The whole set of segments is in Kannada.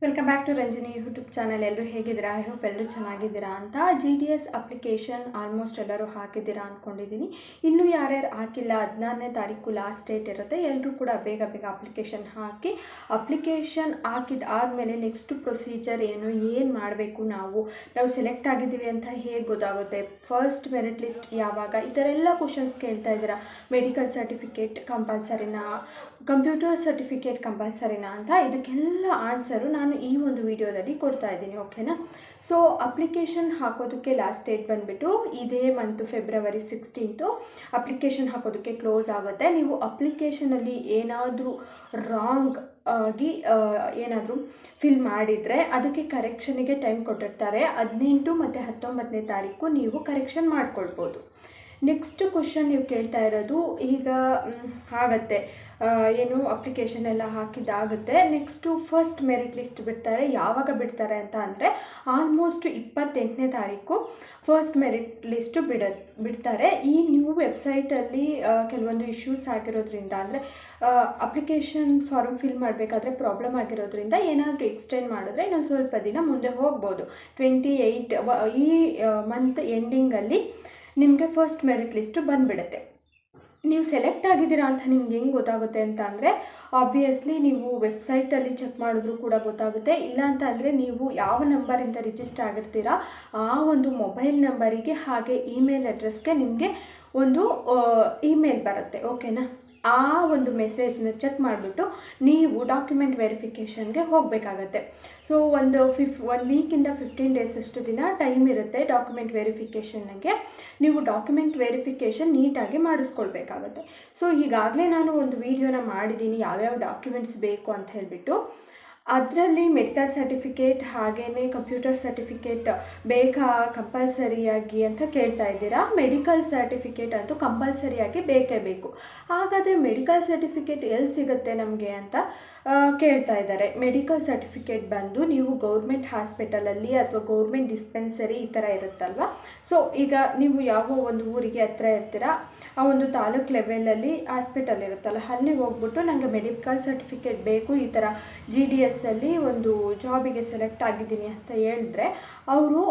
Welcome back to Ranjini YouTube channel. ಎಲ್ಲರೂ ಹೇಗಿದ್ದೀರಾ? ಐ ಹೋಪ್ ಎಲ್ಲರೂ ಚೆನ್ನಾಗಿದ್ದೀರಾ ಅಂತ. GDS ಅಪ್ಲಿಕೇಶನ್ ಆಲ್ಮೋಸ್ಟ್ ಎಲ್ಲರೂ ಹಾಕಿದ್ದೀರಾ ಅಂದ್ಕೊಂಡಿದ್ದೀನಿ. ಇನ್ನೂ ಯಾರ್ಯಾರು ಹಾಕಿಲ್ಲ, 14ನೇ ತಾರೀಕು ಲಾಸ್ಟ್ ಡೇಟ್ ಇರುತ್ತೆ. ಎಲ್ಲರೂ ಕೂಡ ಬೇಗ ಅಪ್ಲಿಕೇಶನ್ ಹಾಕಿ, ಅಪ್ಲಿಕೇಶನ್ ಹಾಕಿದಾದಮೇಲೆ ನೆಕ್ಸ್ಟ್ ಪ್ರೊಸೀಜರ್ ಏನು ಮಾಡಬೇಕು, ನಾವು ಸೆಲೆಕ್ಟ್ ಆಗಿದ್ದೀವಿ ಅಂತ ಹೇಗೆ ಗೊತ್ತಾಗುತ್ತೆ, ಫಸ್ಟ್ ಮೆರಿಟ್ ಲಿಸ್ಟ್ ಯಾವಾಗ, ಈ ಥರ ಎಲ್ಲ ಕ್ವಶನ್ಸ್ ಕೇಳ್ತಾ ಇದ್ದೀರಾ. ಮೆಡಿಕಲ್ ಸರ್ಟಿಫಿಕೇಟ್ ಕಂಪಲ್ಸರಿನಾ, ಕಂಪ್ಯೂಟರ್ ಸರ್ಟಿಫಿಕೇಟ್ ಕಂಪಲ್ಸರಿನಾ ಅಂತ ಇದಕ್ಕೆಲ್ಲ ಆನ್ಸರು ನಾನು ಈ ಒಂದು ವಿಡಿಯೋದಲ್ಲಿ ಕೊಡ್ತಾ ಇದ್ದೀನಿ. ಓಕೆನಾ? ಸೊ ಅಪ್ಲಿಕೇಶನ್ ಹಾಕೋದಕ್ಕೆ ಲಾಸ್ಟ್ ಡೇಟ್ ಬಂದುಬಿಟ್ಟು ಇದೇ ಮಂತು ಫೆಬ್ರವರಿ 16 ಅಪ್ಲಿಕೇಶನ್ ಹಾಕೋದಕ್ಕೆ ಕ್ಲೋಸ್ ಆಗುತ್ತೆ. ನೀವು ಅಪ್ಲಿಕೇಶನಲ್ಲಿ ಏನಾದರೂ ರಾಂಗ್ ಆಗಿ ಏನಾದರೂ ಫಿಲ್ ಮಾಡಿದರೆ ಅದಕ್ಕೆ ಕರೆಕ್ಷನಿಗೆ ಟೈಮ್ ಕೊಟ್ಟಿರ್ತಾರೆ. 18 ಮತ್ತು 19ನೇ ತಾರೀಕು ನೀವು ಕರೆಕ್ಷನ್ ಮಾಡ್ಕೊಳ್ಬೋದು. ನೆಕ್ಸ್ಟ್ ಕ್ವಶನ್ ನೀವು ಕೇಳ್ತಾ ಇರೋದು, ಈಗ ಆಗುತ್ತೆ ಏನು ಅಪ್ಲಿಕೇಶನ್ ಎಲ್ಲ ಹಾಕಿದ್ದಾಗುತ್ತೆ. ನೆಕ್ಸ್ಟು ಫಸ್ಟ್ ಮೆರಿಟ್ ಲಿಸ್ಟ್ ಬಿಡ್ತಾರೆ. ಯಾವಾಗ ಬಿಡ್ತಾರೆ ಅಂತ ಅಂದರೆ ಆಲ್ಮೋಸ್ಟ್ 28ನೇ ತಾರೀಕು ಫಸ್ಟ್ ಮೆರಿಟ್ ಲಿಸ್ಟು ಬಿಡ್ತಾರೆ. ಈ ನ್ಯೂ ವೆಬ್ಸೈಟಲ್ಲಿ ಕೆಲವೊಂದು ಇಶ್ಯೂಸ್ ಆಗಿರೋದ್ರಿಂದ, ಅಂದರೆ ಅಪ್ಲಿಕೇಶನ್ ಫಾರ್ಮ್ ಫಿಲ್ ಮಾಡಬೇಕಾದ್ರೆ ಪ್ರಾಬ್ಲಮ್ ಆಗಿರೋದ್ರಿಂದ ಏನಾದರೂ ಎಕ್ಸ್ಟೆಂಡ್ ಮಾಡಿದ್ರೆ ಇನ್ನೊಂದು ಸ್ವಲ್ಪ ದಿನ ಮುಂದೆ ಹೋಗ್ಬೋದು. 28 ಈ ಮಂತ್ ಎಂಡಿಂಗಲ್ಲಿ ನಿಮಗೆ ಫಸ್ಟ್ ಮೆರಿಟ್ ಲಿಸ್ಟು ಬಂದುಬಿಡುತ್ತೆ. ನೀವು ಸೆಲೆಕ್ಟ್ ಆಗಿದ್ದೀರಾ ಅಂತ ನಿಮ್ಗೆ ಹೆಂಗೆ ಗೊತ್ತಾಗುತ್ತೆ ಅಂತ ಅಂದರೆ, ಆಬ್ವಿಯಸ್ಲಿ ನೀವು ವೆಬ್ಸೈಟಲ್ಲಿ ಚೆಕ್ ಮಾಡಿದ್ರೂ ಕೂಡ ಗೊತ್ತಾಗುತ್ತೆ. ಇಲ್ಲ ಅಂತ ಅಂದರೆ ನೀವು ಯಾವ ನಂಬರಿಂದ ರಿಜಿಸ್ಟರ್ ಆಗಿರ್ತೀರಾ ಆ ಒಂದು ಮೊಬೈಲ್ ನಂಬರಿಗೆ ಹಾಗೆ ಇಮೇಲ್ ಅಡ್ರೆಸ್ಗೆ ನಿಮಗೆ ಒಂದು ಇಮೇಲ್ ಬರುತ್ತೆ. ಓಕೆನಾ? ಆ ಒಂದು ಮೆಸೇಜ್ನ ಚೆಕ್ ಮಾಡಿಬಿಟ್ಟು ನೀವು ಡಾಕ್ಯುಮೆಂಟ್ ವೆರಿಫಿಕೇಷನ್ಗೆ ಹೋಗಬೇಕಾಗತ್ತೆ. ಸೊ ಒಂದು 1 ವೀಕಿಂದ 15 ಡೇಸ್ ಅಷ್ಟು ದಿನ ಟೈಮ್ ಇರುತ್ತೆ ಡಾಕ್ಯುಮೆಂಟ್ ವೆರಿಫಿಕೇಷನ್ಗೆ. ನೀವು ಡಾಕ್ಯುಮೆಂಟ್ ವೆರಿಫಿಕೇಷನ್ ನೀಟಾಗಿ ಮಾಡಿಸ್ಕೊಳ್ಬೇಕಾಗತ್ತೆ. ಸೊ ಈಗಾಗಲೇ ನಾನು ಒಂದು ವಿಡಿಯೋನ ಮಾಡಿದ್ದೀನಿ ಯಾವ್ಯಾವ ಡಾಕ್ಯುಮೆಂಟ್ಸ್ ಬೇಕು ಅಂತ ಹೇಳಿಬಿಟ್ಟು. ಅದರಲ್ಲಿ ಮೆಡಿಕಲ್ ಸರ್ಟಿಫಿಕೇಟ್ ಹಾಗೆಯೇ ಕಂಪ್ಯೂಟರ್ ಸರ್ಟಿಫಿಕೇಟ್ ಬೇಕಾ ಕಂಪಲ್ಸರಿಯಾಗಿ ಅಂತ ಕೇಳ್ತಾ ಇದ್ದೀರಾ. ಮೆಡಿಕಲ್ ಸರ್ಟಿಫಿಕೇಟ್ ಅಂತೂ ಕಂಪಲ್ಸರಿಯಾಗಿ ಬೇಕೇ ಬೇಕು. ಹಾಗಾದರೆ ಮೆಡಿಕಲ್ ಸರ್ಟಿಫಿಕೇಟ್ ಎಲ್ಲಿ ಸಿಗುತ್ತೆ ನಮಗೆ ಅಂತ ಕೇಳ್ತಾ ಇದ್ದಾರೆ. ಮೆಡಿಕಲ್ ಸರ್ಟಿಫಿಕೇಟ್ ಬಂದು ನೀವು ಗೌರ್ಮೆಂಟ್ ಹಾಸ್ಪಿಟಲಲ್ಲಿ ಅಥವಾ ಗೌರ್ಮೆಂಟ್ ಡಿಸ್ಪೆನ್ಸರಿ ಈ ಥರ ಇರುತ್ತಲ್ವ. ಸೊ ಈಗ ನೀವು ಯಾವ ಒಂದು ಊರಿಗೆ ಹತ್ರ ಇರ್ತೀರಾ, ಆ ಒಂದು ತಾಲೂಕು ಲೆವೆಲಲ್ಲಿ ಹಾಸ್ಪಿಟಲ್ ಇರುತ್ತಲ್ಲ, ಅಲ್ಲಿ ಹೋಗ್ಬಿಟ್ಟು ನನಗೆ ಮೆಡಿಕಲ್ ಸರ್ಟಿಫಿಕೇಟ್ ಬೇಕು, ಈ ಥರ GDS ಅಲ್ಲಿ ಒಂದು ಜಾಬಿಗೆ ಸೆಲೆಕ್ಟ್ ಆಗಿದ್ದೀನಿ ಅಂತ ಹೇಳಿದ್ರೆ ಅವರು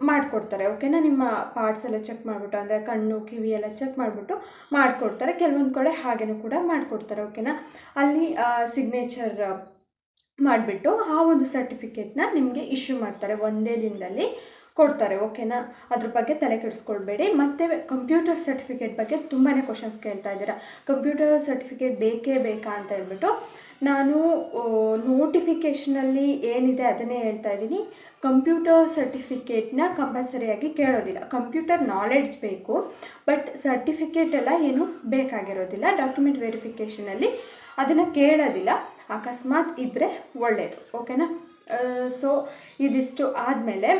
ಮಾಡಿಕೊಡ್ತಾರೆ. ಓಕೆನಾ? ನಿಮ್ಮ ಪಾರ್ಟ್ಸ್ ಎಲ್ಲ ಚೆಕ್ ಮಾಡಿಬಿಟ್ಟು, ಅಂದರೆ ಕಣ್ಣು ಕಿವಿ ಎಲ್ಲ ಚೆಕ್ ಮಾಡಿಬಿಟ್ಟು ಮಾಡಿಕೊಡ್ತಾರೆ. ಕೆಲವೊಂದು ಕಡೆ ಹಾಗೇನೂ ಕೂಡ ಮಾಡಿಕೊಡ್ತಾರೆ. ಓಕೆನಾ? ಅಲ್ಲಿ ಸಿಗ್ನೇಚರ್ ಮಾಡಿಬಿಟ್ಟು ಆ ಒಂದು ಸರ್ಟಿಫಿಕೇಟ್ನ ನಿಮಗೆ ಇಶ್ಯೂ ಮಾಡ್ತಾರೆ, ಒಂದೇ ದಿನದಲ್ಲಿ ಕೊಡ್ತಾರೆ. ಓಕೆನಾ? ಅದ್ರ ಬಗ್ಗೆ ತಲೆ ಕೆಡಿಸ್ಕೊಳ್ಬೇಡಿ. ಮತ್ತು ಕಂಪ್ಯೂಟರ್ ಸರ್ಟಿಫಿಕೇಟ್ ಬಗ್ಗೆ ತುಂಬಾ ಕ್ವಶನ್ಸ್ ಕೇಳ್ತಾ ಇದ್ದೀರಾ. ಕಂಪ್ಯೂಟರ್ ಸರ್ಟಿಫಿಕೇಟ್ ಬೇಕೇ ಬೇಕಾ ಅಂತ ಹೇಳ್ಬಿಟ್ಟು ನಾನು ನೋಟಿಫಿಕೇಷನಲ್ಲಿ ಏನಿದೆ ಅದನ್ನೇ ಹೇಳ್ತಾ ಇದ್ದೀನಿ. ಕಂಪ್ಯೂಟರ್ ಸರ್ಟಿಫಿಕೇಟ್ನ ಕಂಪಲ್ಸರಿಯಾಗಿ ಕೇಳೋದಿಲ್ಲ. ಕಂಪ್ಯೂಟರ್ ನಾಲೆಡ್ಜ್ ಬೇಕು, ಬಟ್ ಸರ್ಟಿಫಿಕೇಟ್ ಎಲ್ಲ ಏನು ಬೇಕಾಗಿರೋದಿಲ್ಲ. ಡಾಕ್ಯುಮೆಂಟ್ ವೆರಿಫಿಕೇಷನಲ್ಲಿ ಅದನ್ನು ಕೇಳೋದಿಲ್ಲ. ಅಕಸ್ಮಾತ್ ಇದ್ದರೆ ಒಳ್ಳೆಯದು. ಓಕೆನಾ? ಸೊ ಇದಿಷ್ಟು ಆದಮೇಲೆ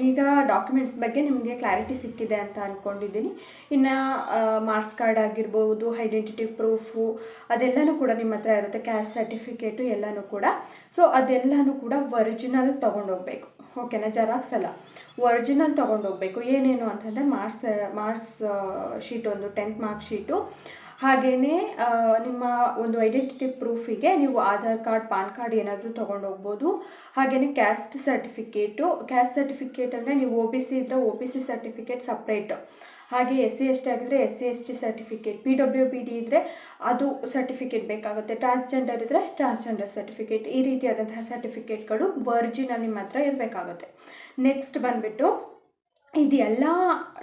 ಈಗ ಡಾಕ್ಯುಮೆಂಟ್ಸ್ ಬಗ್ಗೆ ನಿಮಗೆ ಕ್ಲಾರಿಟಿ ಸಿಕ್ಕಿದೆ ಅಂತ ಅಂದ್ಕೊಂಡಿದ್ದೀನಿ. ಇನ್ನು ಮಾರ್ಕ್ಸ್ ಕಾರ್ಡ್ ಆಗಿರ್ಬೋದು, ಐಡೆಂಟಿಟಿ ಪ್ರೂಫು ಅದೆಲ್ಲನೂ ಕೂಡ ನಿಮ್ಮ ಹತ್ರ ಇರುತ್ತೆ, ಕ್ಯಾಸ್ಟ್ ಸರ್ಟಿಫಿಕೇಟು ಎಲ್ಲನೂ ಕೂಡ. ಸೊ ಅದೆಲ್ಲನೂ ಕೂಡ ಒರಿಜಿನಲ್ ತೊಗೊಂಡೋಗ್ಬೇಕು. ಓಕೆನಾ? ಜೆರಾಕ್ಸ್ ಅಲ್ಲ, ಒರಿಜಿನಲ್ ತೊಗೊಂಡೋಗ್ಬೇಕು. ಏನೇನು ಅಂತಂದರೆ ಮಾರ್ಕ್ಸ್ ಶೀಟ್, ಒಂದು 10th ಮಾರ್ಕ್ ಶೀಟು, ಹಾಗೆಯೇ ನಿಮ್ಮ ಒಂದು ಐಡೆಂಟಿಟಿ ಪ್ರೂಫಿಗೆ ನೀವು ಆಧಾರ್ ಕಾರ್ಡ್, ಪಾನ್ ಕಾರ್ಡ್ ಏನಾದರೂ ತೊಗೊಂಡೋಗ್ಬೋದು. ಹಾಗೆಯೇ ಕ್ಯಾಸ್ಟ್ ಸರ್ಟಿಫಿಕೇಟು. ಕ್ಯಾಸ್ಟ್ ಸರ್ಟಿಫಿಕೇಟ್ ಅಂದರೆ ನೀವು OBC ಇದ್ದರೆ OBC ಸರ್ಟಿಫಿಕೇಟ್ ಸಪ್ರೇಟು, ಹಾಗೆ SC ST ಆಗಿದ್ದರೆ SC ST ಸರ್ಟಿಫಿಕೇಟ್, PWBD ಇದ್ದರೆ ಅದು ಸರ್ಟಿಫಿಕೇಟ್ ಬೇಕಾಗುತ್ತೆ, ಟ್ರಾನ್ಸ್ಜೆಂಡರ್ ಇದ್ದರೆ ಟ್ರಾನ್ಸ್ಜೆಂಡರ್ ಸರ್ಟಿಫಿಕೇಟ್, ಈ ರೀತಿಯಾದಂತಹ ಸರ್ಟಿಫಿಕೇಟ್ಗಳು ಒರಿಜಿನಲ್ ನಿಮ್ಮ ಹತ್ರ ಇರಬೇಕಾಗುತ್ತೆ. ನೆಕ್ಸ್ಟ್ ಬಂದುಬಿಟ್ಟು ಇದು ಎಲ್ಲ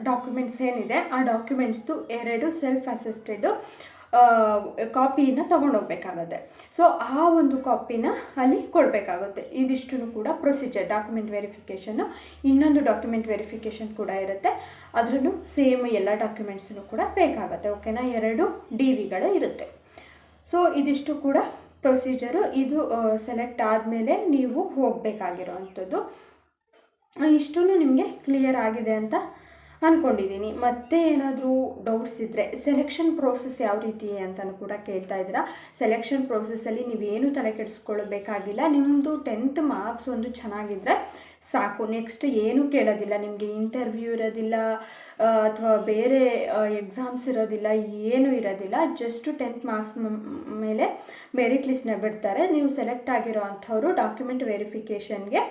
ಡಾಕ್ಯುಮೆಂಟ್ಸ್ ಏನಿದೆ ಆ ಡಾಕ್ಯುಮೆಂಟ್ಸ್ದು 2 ಸೆಲ್ಫ್ ಅಸೆಸ್ಟೆಡು ಕಾಪಿನ ತೊಗೊಂಡೋಗ್ಬೇಕಾಗತ್ತೆ. ಸೊ ಆ ಒಂದು ಕಾಪಿನ ಅಲ್ಲಿ ಕೊಡಬೇಕಾಗುತ್ತೆ. ಇದಿಷ್ಟು ಕೂಡ ಪ್ರೊಸೀಜರ್. ಡಾಕ್ಯುಮೆಂಟ್ ವೆರಿಫಿಕೇಷನ್ನು, ಇನ್ನೊಂದು ಡಾಕ್ಯುಮೆಂಟ್ ವೆರಿಫಿಕೇಷನ್ ಕೂಡ ಇರುತ್ತೆ, ಅದರಲ್ಲೂ ಸೇಮ್ ಎಲ್ಲ ಡಾಕ್ಯುಮೆಂಟ್ಸನ್ನು ಕೂಡ ಬೇಕಾಗುತ್ತೆ. ಓಕೆನಾ? 2 DVಗಳು ಇರುತ್ತೆ. ಸೊ ಇದಿಷ್ಟು ಕೂಡ ಪ್ರೊಸೀಜರು. ಇದು ಸೆಲೆಕ್ಟ್ ಆದಮೇಲೆ ನೀವು ಹೋಗಬೇಕಾಗಿರೋ ಅಂಥದ್ದು. ಇಷ್ಟೂ ನಿಮಗೆ ಕ್ಲಿಯರ್ ಆಗಿದೆ ಅಂತ ಅಂದ್ಕೊಂಡಿದ್ದೀನಿ. ಮತ್ತೆ ಏನಾದರೂ ಡೌಟ್ಸ್ ಇದ್ದರೆ, ಸೆಲೆಕ್ಷನ್ ಪ್ರೋಸೆಸ್ ಯಾವ ರೀತಿ ಅಂತಲೂ ಕೂಡ ಕೇಳ್ತಾ ಇದ್ದೀರಾ. ಸೆಲೆಕ್ಷನ್ ಪ್ರೋಸೆಸ್ಸಲ್ಲಿ ನೀವೇನು ತಲೆ ಕೆಡಿಸ್ಕೊಳ್ಬೇಕಾಗಿಲ್ಲ. ನಿಮ್ಮದು 10th ಮಾರ್ಕ್ಸ್ ಒಂದು ಚೆನ್ನಾಗಿದ್ದರೆ ಸಾಕು. ನೆಕ್ಸ್ಟ್ ಏನೂ ಕೇಳೋದಿಲ್ಲ, ನಿಮಗೆ ಇಂಟರ್ವ್ಯೂ ಇರೋದಿಲ್ಲ ಅಥವಾ ಬೇರೆ ಎಕ್ಸಾಮ್ಸ್ ಇರೋದಿಲ್ಲ, ಏನೂ ಇರೋದಿಲ್ಲ. ಜಸ್ಟು 10th ಮಾರ್ಕ್ಸ್ ಮೇಲೆ ಮೆರಿಟ್ ಲಿಸ್ಟ್ನ ಬಿಡ್ತಾರೆ. ನೀವು ಸೆಲೆಕ್ಟ್ ಆಗಿರೋ ಅಂಥವ್ರು ಡಾಕ್ಯುಮೆಂಟ್ ವೆರಿಫಿಕೇಷನ್ಗೆ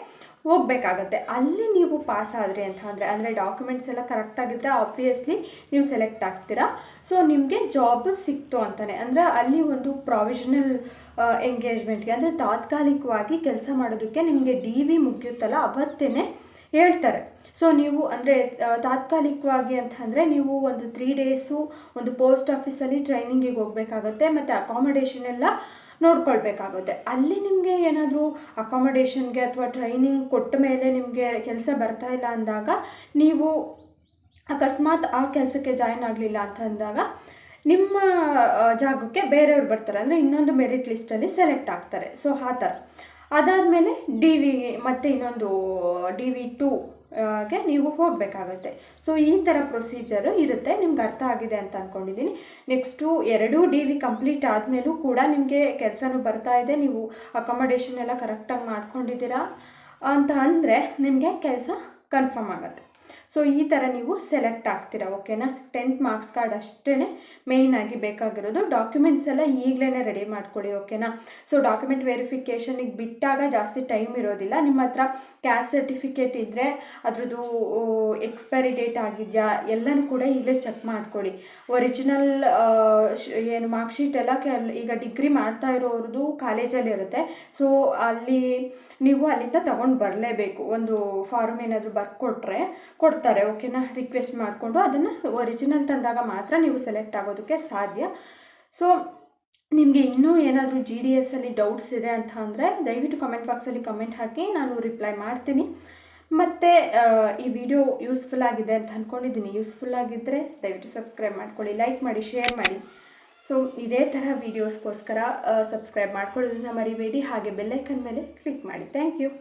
ಹೋಗಬೇಕಾಗತ್ತೆ. ಅಲ್ಲಿ ನೀವು ಪಾಸ್ ಆದರೆ ಅಂತ ಅಂದರೆ ಡಾಕ್ಯುಮೆಂಟ್ಸ್ ಎಲ್ಲ ಕರೆಕ್ಟಾಗಿದ್ದರೆ ಆಬ್ವಿಯಸ್ಲಿ ನೀವು ಸೆಲೆಕ್ಟ್ ಆಗ್ತೀರಾ. ಸೊ ನಿಮಗೆ ಜಾಬ್ ಸಿಕ್ತು ಅಂತಲೇ, ಅಂದರೆ ಅಲ್ಲಿ ಒಂದು ಪ್ರಾವಿಷನಲ್ ಎಂಗೇಜ್ಮೆಂಟ್ಗೆ ಅಂದರೆ ತಾತ್ಕಾಲಿಕವಾಗಿ ಕೆಲಸ ಮಾಡೋದಕ್ಕೆ ನಿಮಗೆ DV ಮುಗಿಯುತ್ತಲ್ಲ ಅವತ್ತೇ ಹೇಳ್ತಾರೆ. ಸೊ ನೀವು ಅಂದರೆ ತಾತ್ಕಾಲಿಕವಾಗಿ ಅಂತಂದರೆ ನೀವು ಒಂದು 3 ಡೇಸು ಒಂದು ಪೋಸ್ಟ್ ಆಫೀಸಲ್ಲಿ ಟ್ರೈನಿಂಗಿಗೆ ಹೋಗಬೇಕಾಗತ್ತೆ ಮತ್ತು ಅಕಾಮಡೇಷನ್ ಎಲ್ಲ ನೋಡ್ಕೊಳ್ಬೇಕಾಗುತ್ತೆ. ಅಲ್ಲಿ ನಿಮಗೆ ಏನಾದರೂ ಅಕಾಮಡೇಷನ್ಗೆ ಅಥವಾ ಟ್ರೈನಿಂಗ್ ಕೊಟ್ಟ ಮೇಲೆ ನಿಮಗೆ ಕೆಲಸ ಬರ್ತಾ ಇಲ್ಲ ಅಂದಾಗ, ನೀವು ಅಕಸ್ಮಾತ್ ಆ ಕೆಲಸಕ್ಕೆ ಜಾಯ್ನ್ ಆಗಲಿಲ್ಲ ಅಂತ ಅಂದಾಗ ನಿಮ್ಮ ಜಾಗಕ್ಕೆ ಬೇರೆಯವ್ರು ಬರ್ತಾರೆ, ಅಂದರೆ ಇನ್ನೊಂದು ಮೆರಿಟ್ ಲಿಸ್ಟಲ್ಲಿ ಸೆಲೆಕ್ಟ್ ಆಗ್ತಾರೆ. ಸೊ ಆ ಥರ ಅದಾದಮೇಲೆ DV ಮತ್ತು ಇನ್ನೊಂದು DV2ಗೆ ನೀವು ಹೋಗಬೇಕಾಗತ್ತೆ. ಸೊ ಈ ಥರ ಪ್ರೊಸೀಜರು ಇರುತ್ತೆ. ನಿಮ್ಗೆ ಅರ್ಥ ಆಗಿದೆ ಅಂತ ಅಂದ್ಕೊಂಡಿದ್ದೀನಿ. ನೆಕ್ಸ್ಟು 2 DV ಕಂಪ್ಲೀಟ್ ಆದಮೇಲೂ ಕೂಡ ನಿಮಗೆ ಕೆಲಸನೂ ಬರ್ತಾ ಇದೆ, ನೀವು ಅಕಾಮಡೇಷನ್ ಎಲ್ಲ ಕರೆಕ್ಟಾಗಿ ಮಾಡ್ಕೊಂಡಿದ್ದೀರಾ ಅಂತ ಅಂದರೆ ನಿಮಗೆ ಕೆಲಸ ಕನ್ಫರ್ಮ್ ಆಗುತ್ತೆ. ಸೊ ಈ ಥರ ನೀವು ಸೆಲೆಕ್ಟ್ ಆಗ್ತೀರಾ, ಓಕೆನಾ. 10th ಮಾರ್ಕ್ಸ್ ಕಾರ್ಡ್ ಅಷ್ಟೇ ಮೇಯ್ನಾಗಿ ಬೇಕಾಗಿರೋದು. ಡಾಕ್ಯುಮೆಂಟ್ಸ್ ಎಲ್ಲ ಈಗಲೇ ರೆಡಿ ಮಾಡ್ಕೊಳ್ಳಿ, ಓಕೆನಾ. ಸೊ ಡಾಕ್ಯುಮೆಂಟ್ ವೆರಿಫಿಕೇಷನಿಗೆ ಬಿಟ್ಟಾಗ ಜಾಸ್ತಿ ಟೈಮ್ ಇರೋದಿಲ್ಲ. ನಿಮ್ಮ ಹತ್ರ ಕ್ಯಾಸ್ಟ್ ಸರ್ಟಿಫಿಕೇಟ್ ಇದ್ದರೆ ಅದ್ರದ್ದು ಎಕ್ಸ್ಪೈರಿ ಡೇಟ್ ಆಗಿದೆಯಾ ಎಲ್ಲನೂ ಕೂಡ ಈಗಲೇ ಚೆಕ್ ಮಾಡ್ಕೊಳ್ಳಿ. ಒರಿಜಿನಲ್ ಏನು ಮಾರ್ಕ್ಶೀಟ್ ಎಲ್ಲ ಈಗ ಡಿಗ್ರಿ ಮಾಡ್ತಾ ಇರೋರದು ಕಾಲೇಜಲ್ಲಿ ಇರುತ್ತೆ. ಸೊ ಅಲ್ಲಿ ನೀವು ಅಲ್ಲಿಂದ ತೊಗೊಂಡು ಬರಲೇಬೇಕು. ಒಂದು ಫಾರ್ಮ್ ಏನಾದರೂ ಬರ್ಕೊಟ್ರೆ ಕೊಡ್ತಾರೆ, ಓಕೆನಾ. ರಿಕ್ವೆಸ್ಟ್ ಮಾಡಿಕೊಂಡು ಅದನ್ನು ಒರಿಜಿನಲ್ ತಂದಾಗ ಮಾತ್ರ ನೀವು ಸೆಲೆಕ್ಟ್ ಆಗೋದಕ್ಕೆ ಸಾಧ್ಯ. ಸೊ ನಿಮಗೆ ಇನ್ನೂ ಏನಾದರೂ GDS ಅಲ್ಲಿ ಡೌಟ್ಸ್ ಇದೆ ಅಂತ ಅಂದರೆ ದಯವಿಟ್ಟು ಕಮೆಂಟ್ ಬಾಕ್ಸಲ್ಲಿ ಕಮೆಂಟ್ ಹಾಕಿ, ನಾನು ರಿಪ್ಲೈ ಮಾಡ್ತೀನಿ. ಮತ್ತು ಈ ವಿಡಿಯೋ ಯೂಸ್ಫುಲ್ ಆಗಿದೆ ಅಂತ ಅಂದ್ಕೊಂಡಿದ್ದೀನಿ. ಯೂಸ್ಫುಲ್ ಆಗಿದ್ದರೆ ದಯವಿಟ್ಟು ಸಬ್ಸ್ಕ್ರೈಬ್ ಮಾಡ್ಕೊಳ್ಳಿ, ಲೈಕ್ ಮಾಡಿ, ಶೇರ್ ಮಾಡಿ. ಸೊ ಇದೇ ಥರ ವೀಡಿಯೋಸ್ಗೋಸ್ಕರ ಸಬ್ಸ್ಕ್ರೈಬ್ ಮಾಡ್ಕೊಳ್ಳೋದನ್ನ ಮರಿಬೇಡಿ. ಹಾಗೆ ಬೆಲ್ಲೈಕನ್ ಮೇಲೆ ಕ್ಲಿಕ್ ಮಾಡಿ. Thank you.